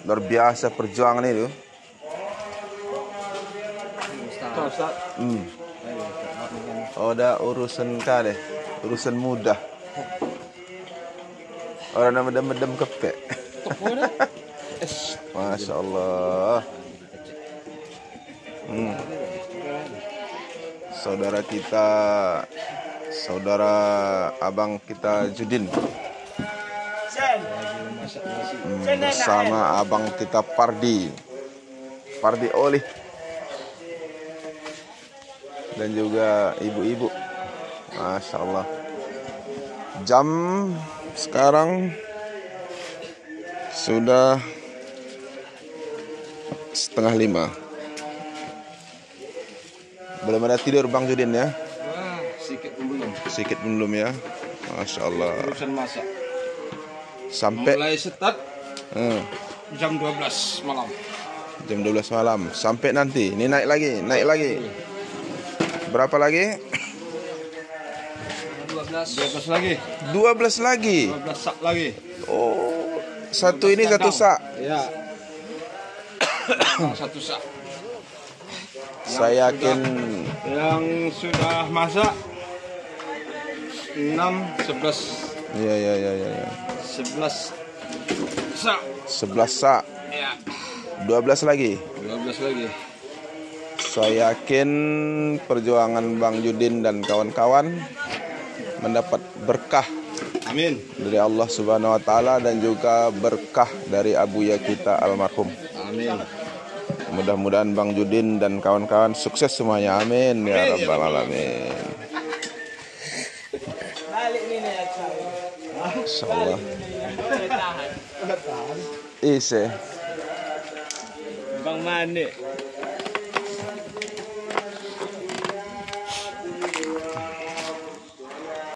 Luar biasa perjuangan itu. Oh, ada urusan kade, urusan mudah. Orang nama medem kepek. Masya Allah. Saudara kita, saudara abang kita Judin, bersama abang kita Pardi Oli, dan juga ibu-ibu. Masya Allah. Jam sekarang sudah 4:30. Belum ada tidur Bang Judin ya? Sikit belum ya. Masya Allah. Urusan masak. Sampai mulai start jam 12 malam. Jam 12 malam sampai nanti. Ini naik lagi. Berapa lagi? 12 lagi. 12 lagi. 12 sak lagi. Oh, satu ini satu sak. Ya. Satu sak. Saya yakin Yang sudah masak 6, 11. ya. 11 sak. 11 sak. Ya. 12 lagi. 12 lagi. Saya yakin perjuangan Bang Judin dan kawan-kawan mendapat berkah Amin. dari Allah Subhanahu wa taala dan juga berkah dari abuya kita almarhum. Amin. Mudah-mudahan Bang Judin dan kawan-kawan sukses semuanya. Amin ya rabbal alamin. Insyaallah. Ise. Bang Mane.